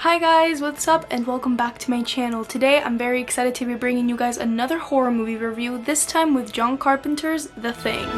Hi guys, what's up and welcome back to my channel. Today I'm very excited to be bringing you guys another horror movie review, this time with John Carpenter's The Thing.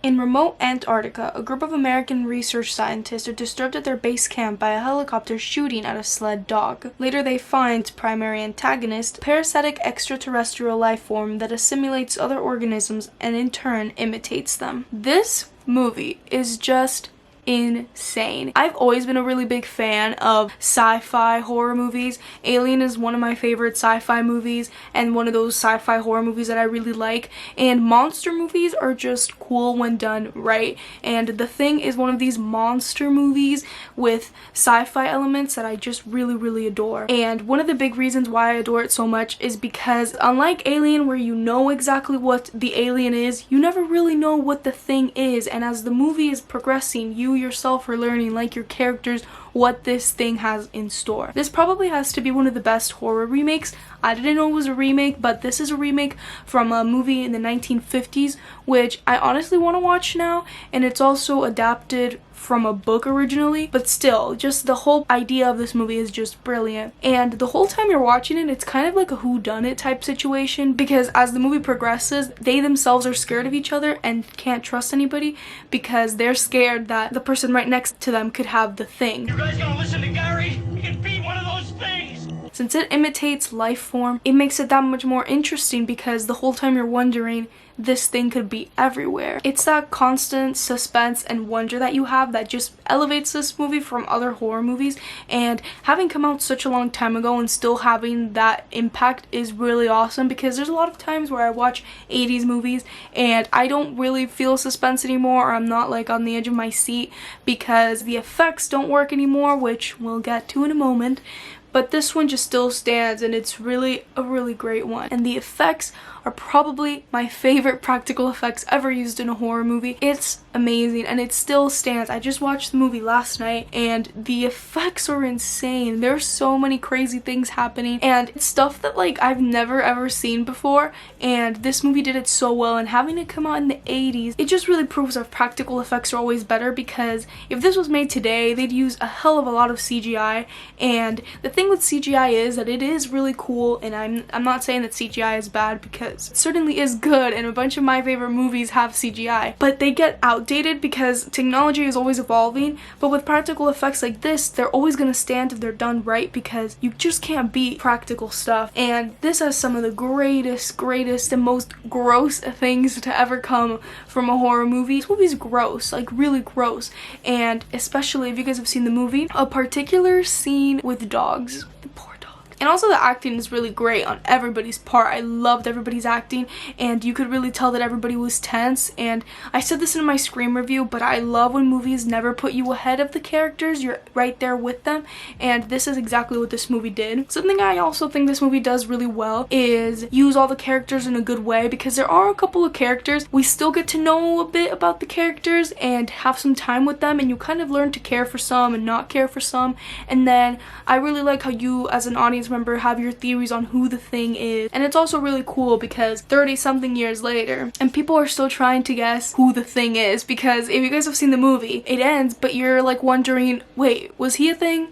In remote Antarctica, a group of American research scientists are disturbed at their base camp by a helicopter shooting at a sled dog. Later they find its primary antagonist, a parasitic extraterrestrial life form that assimilates other organisms and in turn imitates them. This movie is just insane. I've always been a really big fan of sci-fi horror movies. Alien is one of my favorite sci-fi movies and one of those sci-fi horror movies that I really like, and monster movies are just cool when done right, and The Thing is one of these monster movies with sci-fi elements that I just really adore. And one of the big reasons why I adore it so much is because unlike Alien, where you know exactly what the alien is, you never really know what the thing is, and as the movie is progressing, you yourself are learning, like your characters, what this thing has in store. This probably has to be one of the best horror remakes. I didn't know it was a remake, but this is a remake from a movie in the 1950s, which I honestly want to watch now, and it's also adapted from a book originally, but still, just the whole idea of this movie is just brilliant. And the whole time you're watching it, it's kind of like a whodunit type situation, because as the movie progresses, they themselves are scared of each other and can't trust anybody because they're scared that the person right next to them could have the thing. You guys gonna listen to Gary? He can be one of those things! Since it imitates life form, it makes it that much more interesting because the whole time you're wondering, this thing could be everywhere. It's that constant suspense and wonder that you have that just elevates this movie from other horror movies, and having come out such a long time ago and still having that impact is really awesome, because there's a lot of times where I watch 80s movies and I don't really feel suspense anymore, or I'm not like on the edge of my seat because the effects don't work anymore, which we'll get to in a moment. But this one just still stands, and it's really a really great one. And the effects are probably my favorite practical effects ever used in a horror movie. It's amazing and it still stands. I just watched the movie last night and the effects are insane. There's so many crazy things happening and it's stuff that like I've never ever seen before, and this movie did it so well, and having it come out in the 80s, it just really proves our practical effects are always better, because if this was made today, they'd use a hell of a lot of CGI. And the thing with CGI is that it is really cool, and I'm not saying that CGI is bad, because it certainly is good, and a bunch of my favorite movies have CGI, but they get outdated because technology is always evolving. But with practical effects like this, they're always going to stand if they're done right, because you just can't beat practical stuff. And this has some of the greatest and most gross things to ever come from a horror movie. This movie's gross, like really gross, and especially if you guys have seen the movie, a particular scene with dogs. The poor dog. And also the acting is really great on everybody's part. I loved everybody's acting, and you could really tell that everybody was tense. And I said this in my Scream review, but I love when movies never put you ahead of the characters. You're right there with them, and this is exactly what this movie did. Something I also think this movie does really well is use all the characters in a good way, because there are a couple of characters we still get to know a bit about the characters and have some time with them, and you kind of learn to care for some and not care for some. And then I really like how you as an audience member have your theories on who the thing is, and it's also really cool because 30 something years later and people are still trying to guess who the thing is, because if you guys have seen the movie, it ends but you're like wondering, wait, was he a thing?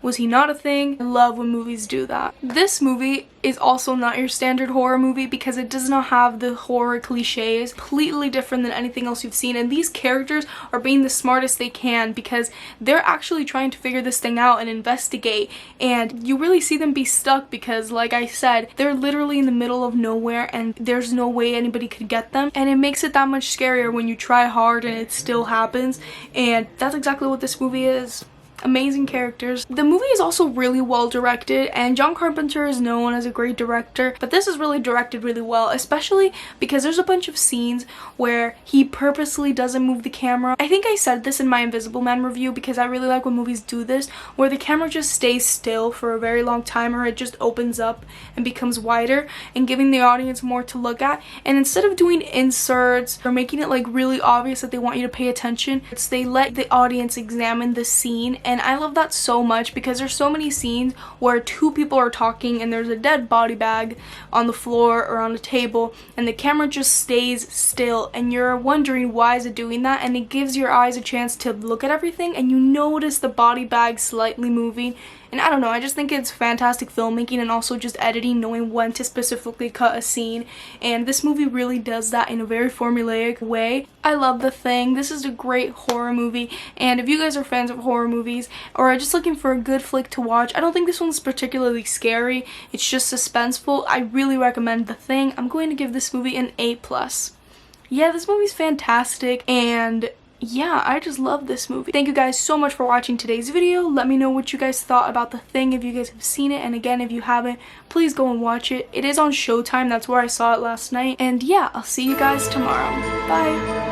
Was he not a thing? I love when movies do that. This movie is also not your standard horror movie because it does not have the horror cliches. Completely different than anything else you've seen, and these characters are being the smartest they can because they're actually trying to figure this thing out and investigate, and you really see them be stuck because, like I said, they're literally in the middle of nowhere and there's no way anybody could get them, and it makes it that much scarier when you try hard and it still happens. And that's exactly what this movie is. Amazing characters. The movie is also really well directed, and John Carpenter is known as a great director, but this is really directed really well, especially because there's a bunch of scenes where he purposely doesn't move the camera. I think I said this in my Invisible Man review, because I really like when movies do this, where the camera just stays still for a very long time, or it just opens up and becomes wider and giving the audience more to look at. And instead of doing inserts or making it like really obvious that they want you to pay attention, they let the audience examine the scene and I love that so much because there's so many scenes where two people are talking and there's a dead body bag on the floor or on a table, and the camera just stays still and you're wondering why is it doing that, and it gives your eyes a chance to look at everything and you notice the body bag slightly moving. And I don't know, I just think it's fantastic filmmaking and also just editing, knowing when to specifically cut a scene. And this movie really does that in a very formulaic way. I love The Thing. This is a great horror movie. And if you guys are fans of horror movies or are just looking for a good flick to watch, I don't think this one's particularly scary. It's just suspenseful. I really recommend The Thing. I'm going to give this movie an A+. Yeah, this movie's fantastic, and yeah, I just love this movie. Thank you guys so much for watching today's video. Let me know what you guys thought about The Thing if you guys have seen it, and again, if you haven't, please go and watch it. It is on Showtime, that's where I saw it last night. And yeah, I'll see you guys tomorrow. Bye!